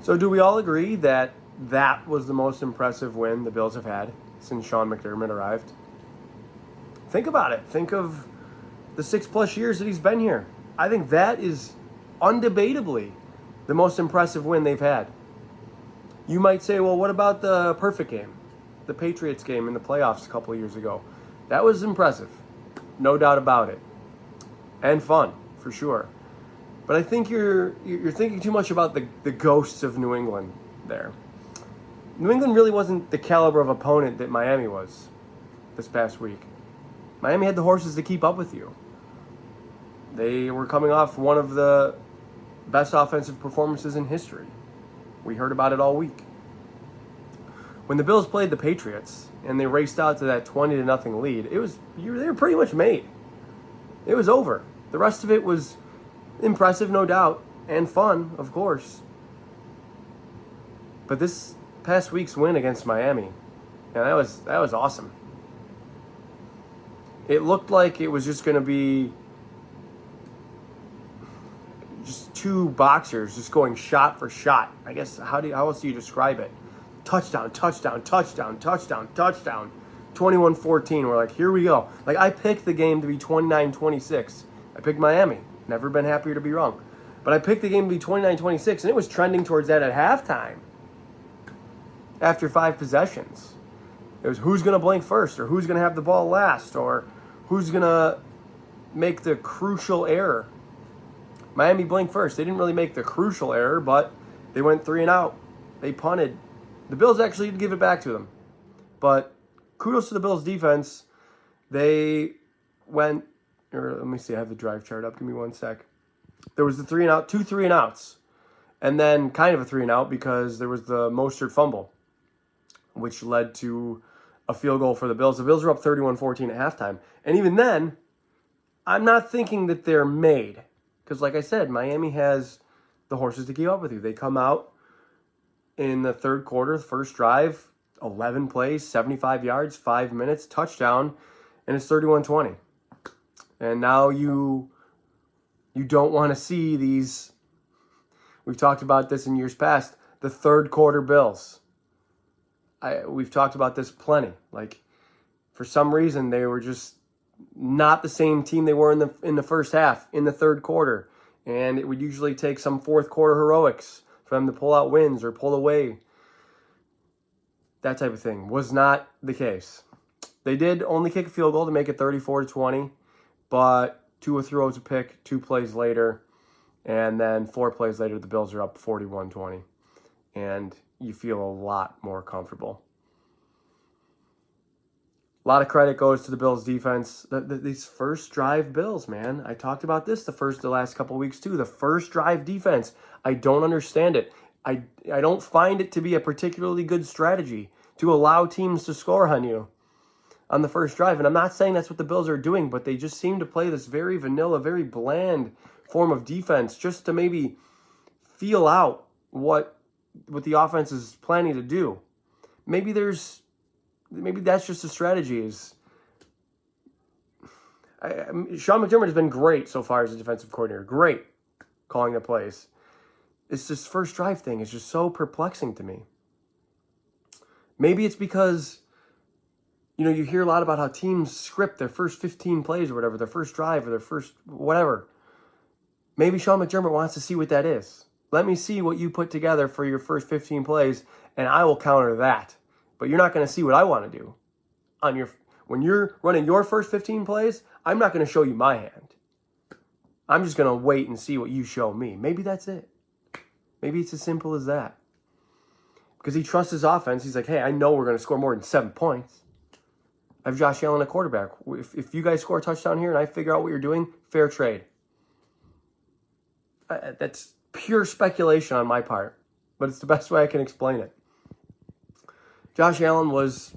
So do we all agree that that was the most impressive win the Bills have had since Sean McDermott arrived? Think about it. Think of the 6+ years that he's been here. I think that is undebatably the most impressive win they've had. You might say, well, what about the perfect game? The Patriots game in the playoffs a couple of years ago. That was impressive. No doubt about it. And fun, for sure. But I think you're thinking too much about the ghosts of New England there. New England really wasn't the caliber of opponent that Miami was this past week. Miami had the horses to keep up with you. They were coming off one of the best offensive performances in history. We heard about it all week. When the Bills played the Patriots and they raced out to that 20-0 lead, they were pretty much made. It was over. The rest of it was impressive, no doubt, and fun, of course. But this past week's win against Miami, yeah, that was awesome. It looked like it was just going to be just two boxers just going shot for shot. I guess how else do you describe it? Touchdown, touchdown, touchdown, touchdown, touchdown. 21-14. We're like, here we go. Like, I picked the game to be 29-26. I picked Miami. Never been happier to be wrong. But I picked the game to be 29-26, and it was trending towards that at halftime. After 5 possessions. It was who's going to blink first, or who's going to have the ball last, or who's going to make the crucial error. Miami blinked first. They didn't really make the crucial error, but they went 3 and out. They punted. The Bills actually did give it back to them. But kudos to the Bills defense. They went, or let me see, I have the drive chart up. Give me one sec. There was the 3 and out, 2 3 and outs. And then kind of a 3 and out because there was the Mostert fumble, which led to a field goal for the Bills. The Bills were up 31-14 at halftime. And even then, I'm not thinking that they're made. Because like I said, Miami has the horses to keep up with you. They come out in the third quarter, first drive, 11 plays, 75 yards, 5 minutes, touchdown, and it's 31-20. And now you don't want to see these, we've talked about this in years past, the third quarter Bills. We've talked about this plenty. Like, for some reason, they were just not the same team they were in the first half, in the third quarter. And it would usually take some fourth quarter heroics for them to pull out wins or pull away. That type of thing was not the case. They did only kick a field goal to make it 34-20, but Tua threw out a pick 2 plays later, and then 4 plays later, the Bills are up 41-20. And you feel a lot more comfortable. A lot of credit goes to the Bills defense. These first drive Bills, man. I talked about this the last couple of weeks too. The first drive defense. I don't understand it. I don't find it to be a particularly good strategy to allow teams to score on you on the first drive. And I'm not saying that's what the Bills are doing, but they just seem to play this very vanilla, very bland form of defense just to maybe feel out what the offense is planning to do. Maybe that's just a strategy. Sean McDermott has been great so far as a defensive coordinator. Great calling the plays. It's this first drive thing is just so perplexing to me. Maybe it's because, you hear a lot about how teams script their first 15 plays or whatever, their first drive or their first whatever. Maybe Sean McDermott wants to see what that is. Let me see what you put together for your first 15 plays, and I will counter that. But you're not going to see what I want to do. When you're running your first 15 plays, I'm not going to show you my hand. I'm just going to wait and see what you show me. Maybe that's it. Maybe it's as simple as that. Because he trusts his offense. He's like, hey, I know we're going to score more than 7 points. I have Josh Allen, a quarterback. If you guys score a touchdown here and I figure out what you're doing, fair trade. That's pure speculation on my part. But it's the best way I can explain it. Josh Allen was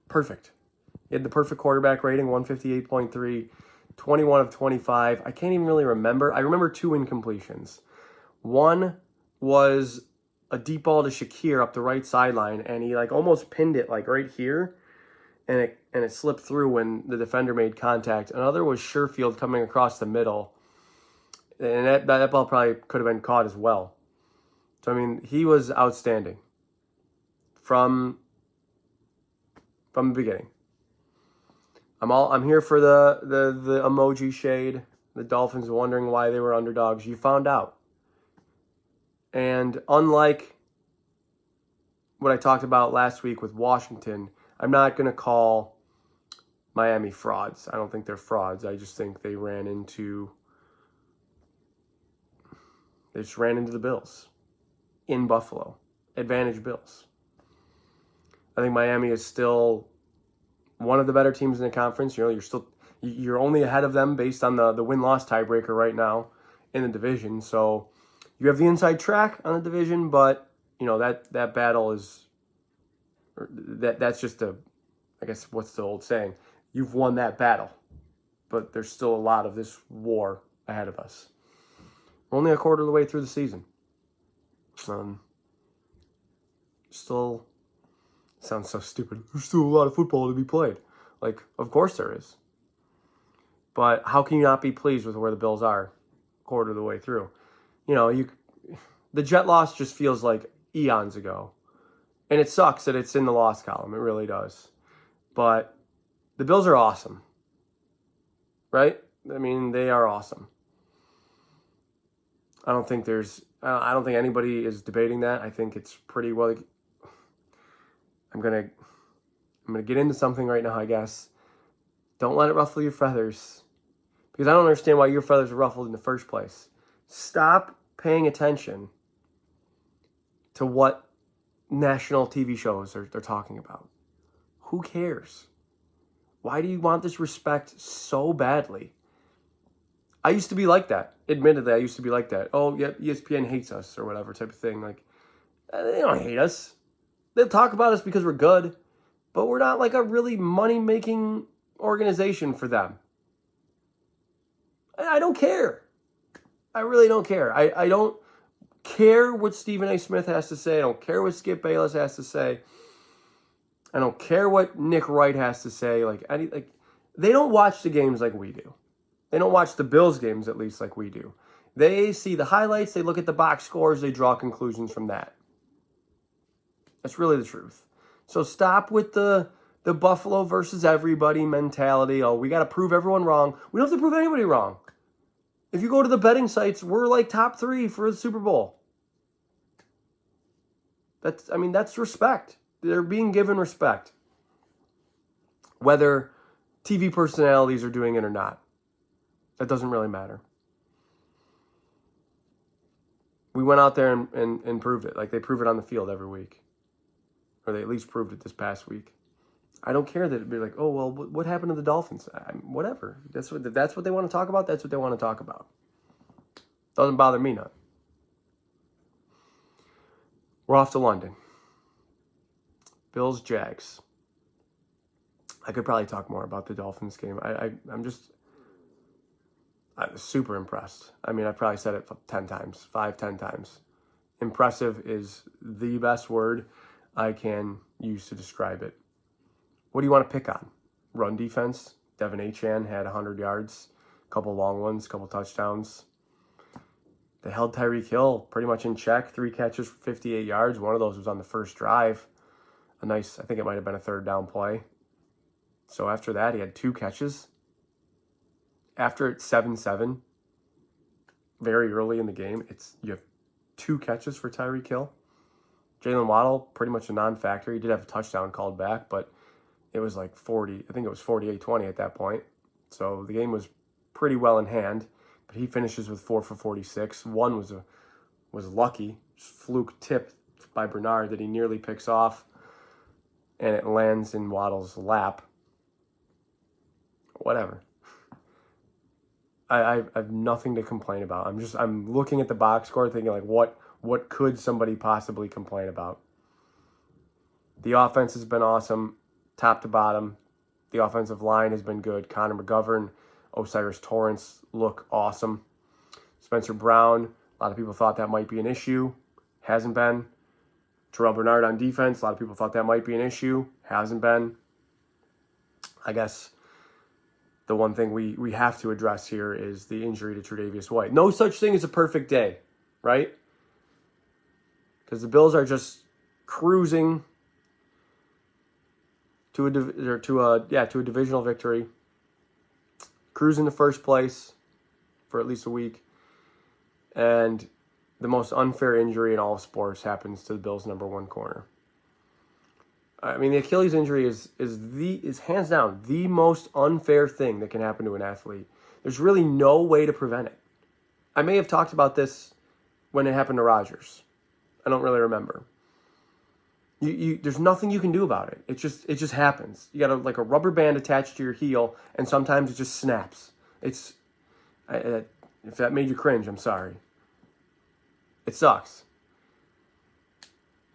perfect. He had the perfect quarterback rating, 158.3, 21 of 25. I can't even really remember. I remember 2 incompletions. One was a deep ball to Shakir up the right sideline, and he almost pinned it right here, and it slipped through when the defender made contact. Another was Sherfield coming across the middle, and that ball probably could have been caught as well. So, I mean, he was outstanding from the beginning. I'm here for the emoji shade. The Dolphins wondering why they were underdogs. You found out. And unlike what I talked about last week with Washington, I'm not going to call Miami frauds. I don't think they're frauds. I just think they just ran into the Bills in Buffalo. Advantage Bills. I think Miami is still one of the better teams in the conference. You're only ahead of them based on the win-loss tiebreaker right now in the division. So you have the inside track on the division, but that battle is that's just I guess what's the old saying? You've won that battle, but there's still a lot of this war ahead of us. We're only a quarter of the way through the season. Still sounds so stupid. There's still a lot of football to be played. Like, of course there is. But how can you not be pleased with where the Bills are quarter of the way through? The Jet loss just feels like eons ago. And it sucks that it's in the loss column. It really does. But the Bills are awesome. Right? I mean, they are awesome. I don't think anybody is debating that. I think it's pretty well. I'm gonna get into something right now, I guess. Don't let it ruffle your feathers. Because I don't understand why your feathers are ruffled in the first place. Stop paying attention to what national TV shows they're talking about. Who cares? Why do you want this respect so badly? I used to be like that. Admittedly, I used to be like that. Oh, yeah, ESPN hates us or whatever type of thing. Like, they don't hate us. They'll talk about us because we're good, but we're not like a really money-making organization for them. I don't care. I really don't care. I don't care what Stephen A. Smith has to say. I don't care what Skip Bayless has to say. I don't care what Nick Wright has to say. They don't watch the games like we do. They don't watch the Bills games, at least, like we do. They see the highlights, they look at the box scores, they draw conclusions from that. That's really the truth. So stop with the Buffalo versus everybody mentality. Oh, we got to prove everyone wrong. We don't have to prove anybody wrong. If you go to the betting sites, we're like top 3 for the Super Bowl. That's respect. They're being given respect. Whether TV personalities are doing it or not. That doesn't really matter. We went out there and proved it. Like they prove it on the field every week. Or they at least proved it this past week. I don't care that it'd be like, oh, well, what happened to the Dolphins? Whatever. That's what they want to talk about. That's what they want to talk about. Doesn't bother me none. We're off to London. Bills, Jags. I could probably talk more about the Dolphins game. I'm super impressed. I mean, I probably said it 10 times, 10 times. Impressive is the best word I can use to describe it. What do you want to pick on? Run defense. Devin Achane had 100 yards, a couple long ones, a couple touchdowns. They held Tyreek Hill pretty much in check. 3 catches for 58 yards. One of those was on the first drive. I think it might have been a third down play. So after that, he had 2 catches. After it's 7-7, very early in the game, you have 2 catches for Tyreek Hill. Jalen Waddle, pretty much a non-factor. He did have a touchdown called back, but it was like 48-20 at that point. So the game was pretty well in hand, but he finishes with 4 for 46. One was lucky, just fluke tip by Bernard that he nearly picks off, and it lands in Waddle's lap. Whatever. I have nothing to complain about. I'm looking at the box score thinking like what could somebody possibly complain about? The offense has been awesome, top to bottom. The offensive line has been good. Connor McGovern, Osiris Torrance look awesome. Spencer Brown, a lot of people thought that might be an issue. Hasn't been. Terrell Bernard on defense, a lot of people thought that might be an issue. Hasn't been. I guess the one thing we have to address here is the injury to Tre'Davious White. No such thing as a perfect day, right? because the Bills are just cruising to a divisional victory, cruising to first place for at least a week, and the most unfair injury in all of sports happens to the Bills' number one corner. I mean, the Achilles injury is hands down the most unfair thing that can happen to an athlete. There's really no way to prevent it. I may have talked about this when it happened to Rodgers. I don't really remember. There's nothing you can do about it. It just happens. You got a rubber band attached to your heel, and sometimes it just snaps. If that made you cringe, I'm sorry. It sucks.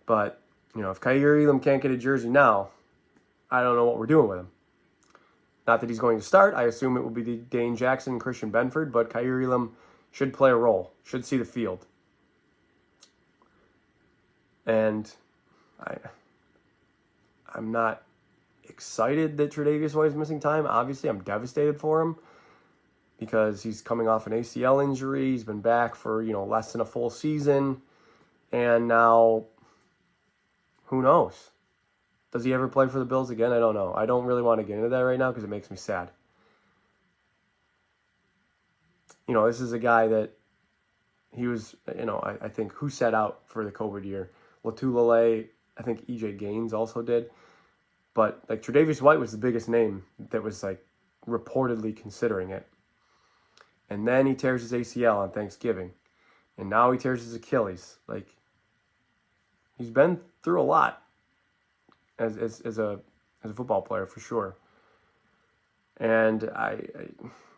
But, if Kaiir Elam can't get a jersey now, I don't know what we're doing with him. Not that he's going to start. I assume it will be Dane Jackson and Christian Benford, but Kaiir Elam should play a role, should see the field. And I'm not excited that Tre'Davious White is missing time. Obviously, I'm devastated for him because he's coming off an ACL injury. He's been back for, less than a full season. And now, who knows? Does he ever play for the Bills again? I don't know. I don't really want to get into that right now because it makes me sad. This is a guy that he was, I think, who set out for the COVID year? Latulele, I think EJ Gaines also did. But, Tre'Davious White was the biggest name that was, reportedly considering it. And then he tears his ACL on Thanksgiving. And now he tears his Achilles. He's been through a lot as a football player, for sure. And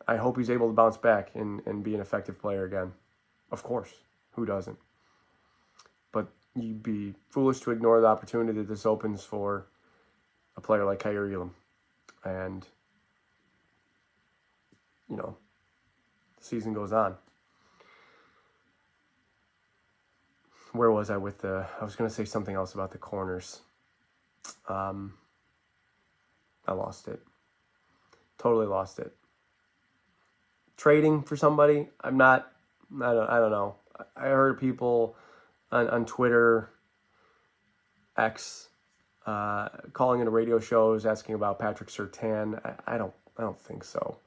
I hope he's able to bounce back and be an effective player again. Of course. Who doesn't? But you'd be foolish to ignore the opportunity that this opens for a player like Kaiir Elam. And, the season goes on. Where was I with I was going to say something else about the corners. I lost it. Totally lost it. Trading for somebody, I don't know. I heard people on Twitter, X, calling into radio shows asking about Patrick Surtain. I don't think so.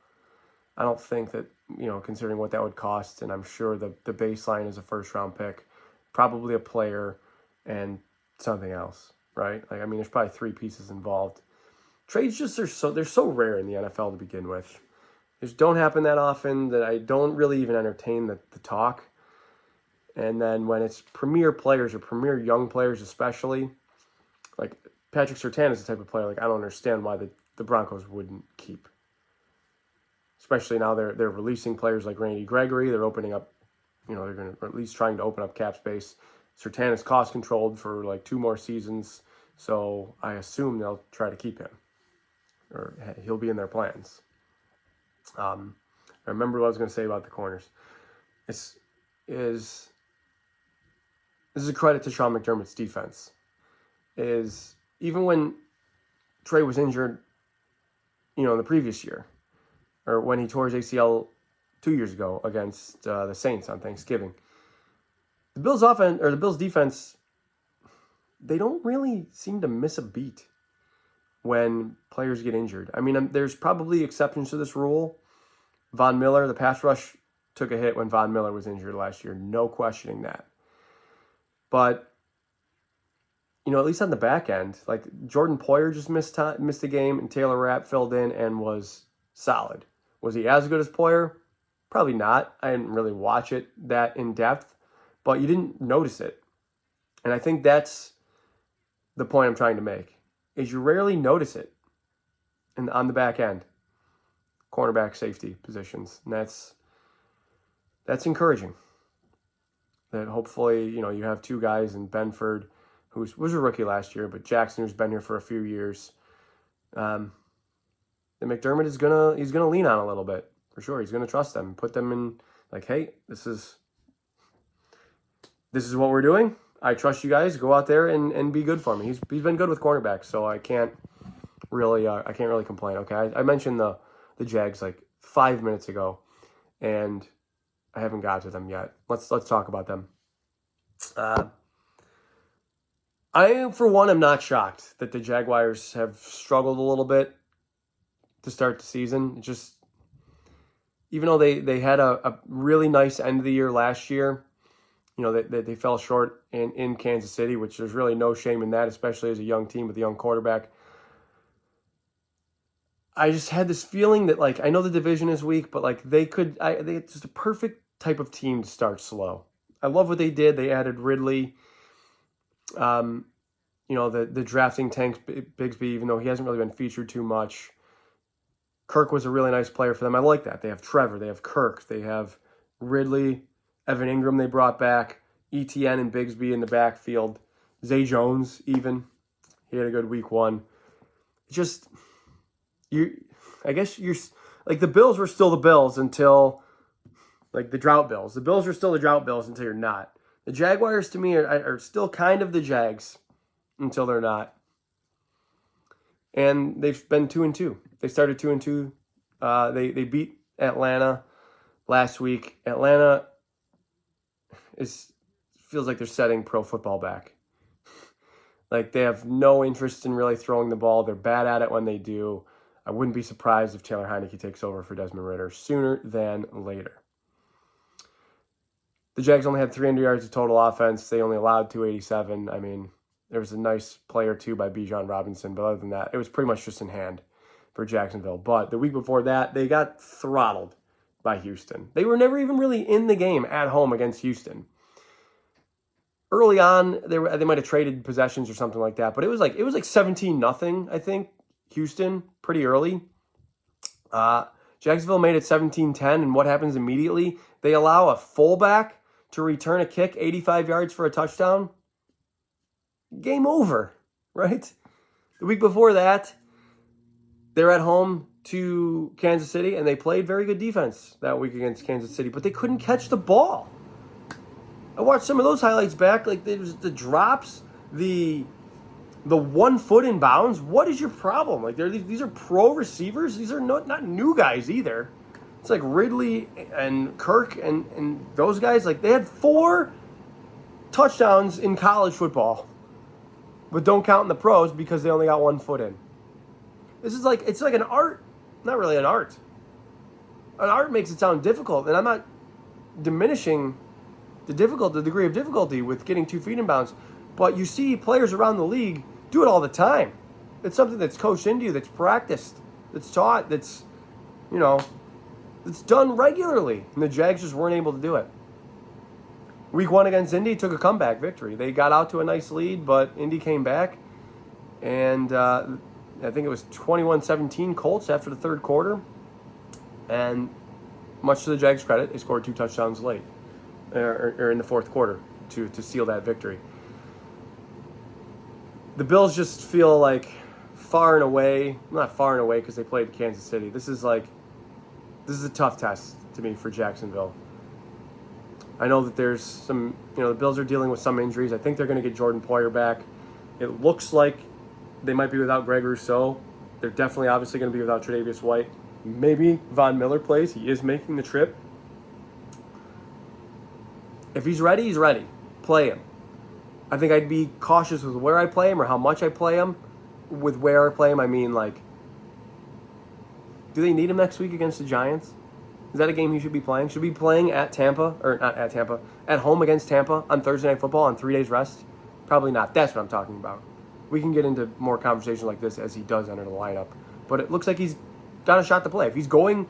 I don't think that, considering what that would cost, and I'm sure the baseline is a first round pick, probably a player and something else, right? There's probably three pieces involved. Trades they're so rare in the NFL to begin with. They just don't happen that often that I don't really even entertain the talk. And then when it's premier players or premier young players especially, Patrick Surtain is the type of player, I don't understand why the Broncos wouldn't keep. Especially now they're releasing players like Randy Gregory. They're opening up, they're going to, or at least trying to open up cap space. Surtain is cost controlled for 2 more seasons. So I assume they'll try to keep him. Or he'll be in their plans. I remember what I was going to say about the corners. This is a credit to Sean McDermott's defense. Even when Trey was injured, in the previous year, or when he tore his ACL 2 years ago against the Saints on Thanksgiving, the Bills defense, they don't really seem to miss a beat when players get injured. There's probably exceptions to this rule. Von Miller, the pass rush took a hit when Von Miller was injured last year. No questioning that. But, at least on the back end, Jordan Poyer just missed a game, and Taylor Rapp filled in and was solid. Was he as good as Poyer? Probably not. I didn't really watch it that in depth, but you didn't notice it. And I think that's the point I'm trying to make, is you rarely notice it on the back end, cornerback, safety positions. And that's encouraging. That hopefully, you have two guys in Benford, who was a rookie last year, but Jackson, who's been here for a few years, that McDermott he's gonna lean on a little bit, for sure. He's gonna trust them, put them in, hey, this is what we're doing. I trust you guys. Go out there and be good for me. He's been good with cornerbacks, so I can't really complain. Okay, I mentioned the Jags 5 minutes ago, and I haven't got to them yet. Let's talk about them. I, for one, am not shocked that the Jaguars have struggled a little bit to start the season. Just, even though they had a really nice end of the year last year, they fell short in Kansas City, which there's really no shame in that, especially as a young team with a young quarterback. I just had this feeling that, I know the division is weak, but, they just a perfect type of team to start slow. I love what they did. They added Ridley, the drafting Tank Bigsby, even though he hasn't really been featured too much. Kirk was a really nice player for them. I like that. They have Trevor. They have Kirk. They have Ridley. Evan Ingram they brought back. ETN and Bigsby in the backfield. Zay Jones even. He had a good week one. I guess the Bills were still the Bills until, the drought Bills. The Bills are still the drought Bills until you're not. The Jaguars, to me, are still kind of the Jags until they're not. And they've been 2-2. They started 2-2. They beat Atlanta last week. Atlanta feels like they're setting pro football back. They have no interest in really throwing the ball. They're bad at it when they do. I wouldn't be surprised if Taylor Heineke takes over for Desmond Ridder sooner than later. The Jags only had 300 yards of total offense. They only allowed 287. I mean, there was a nice play or two by Bijan Robinson, but other than that, it was pretty much just in hand for Jacksonville. But the week before that, they got throttled by Houston. They were never even really in the game at home against Houston. Early on, they might have traded possessions or something like that, but it was like 17-0, I think, Houston, pretty early. Jacksonville made it 17-10, and what happens immediately? They allow a fullback to return a kick 85 yards for a touchdown. Game over, right? The week before that, they're at home to Kansas City, and they played very good defense that week against Kansas City, but they couldn't catch the ball. I watched some of those highlights back, there's the drops, the 1 foot in bounds. What is your problem? These are pro receivers. These are not new guys either. It's Ridley and Kirk and those guys. They had 4 touchdowns in college football, but don't count in the pros because they only got 1 foot in. This is it's like an art. Not really an art. An art makes it sound difficult, and I'm not diminishing the degree of difficulty with getting 2 feet in bounds. But you see players around the league do it all the time. It's something that's coached into you, that's practiced, that's taught, that's done regularly. And the Jags just weren't able to do it. Week 1 against Indy took a comeback victory. They got out to a nice lead, but Indy came back. And I think it was 21-17 Colts after the third quarter. And much to the Jags' credit, they scored 2 touchdowns late, or in the fourth quarter to seal that victory. The Bills just feel far and away, not far and away because they played Kansas City. This is a tough test to me for Jacksonville. I know that there's some, the Bills are dealing with some injuries. I think they're going to get Jordan Poyer back. It looks like they might be without Greg Rousseau. They're definitely obviously going to be without Tre'Davious White. Maybe Von Miller plays. He is making the trip. If he's ready, he's ready. Play him. I think I'd be cautious with where I play him or how much I play him. With where I play him, I mean, do they need him next week against the Giants? Is that a game he should be playing? Should he be playing at Tampa, or not at Tampa, at home against Tampa on Thursday Night Football on 3 days rest? Probably not. That's what I'm talking about. We can get into more conversation like this as he does enter the lineup. But it looks like he's got a shot to play. If he's going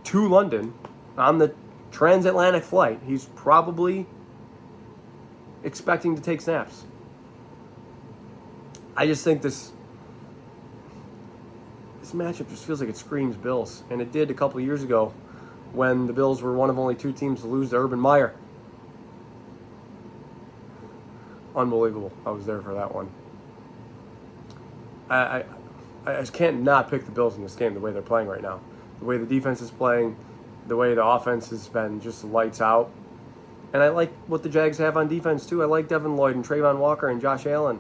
to London on the transatlantic flight, he's probably expecting to take snaps. I just think this matchup just feels like it screams Bills, and it did a couple of years ago when the Bills were one of only 2 teams to lose to Urban Meyer. Unbelievable. I was there for that one. I just can't not pick the Bills in this game the way they're playing right now. The way the defense is playing, the way the offense has been just lights out. And I like what the Jags have on defense, too. I like Devin Lloyd and Trayvon Walker and Josh Allen.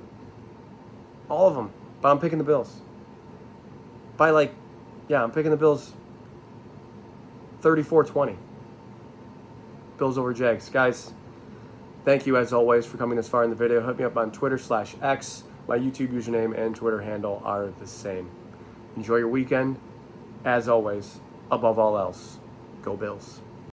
All of them. But I'm picking the Bills. I'm picking the Bills 34-20. Bills over Jags. Guys, Thank you, as always, for coming this far in the video. Hit me up on Twitter/X. My YouTube username and Twitter handle are the same. Enjoy your weekend. As always, above all else, go Bills.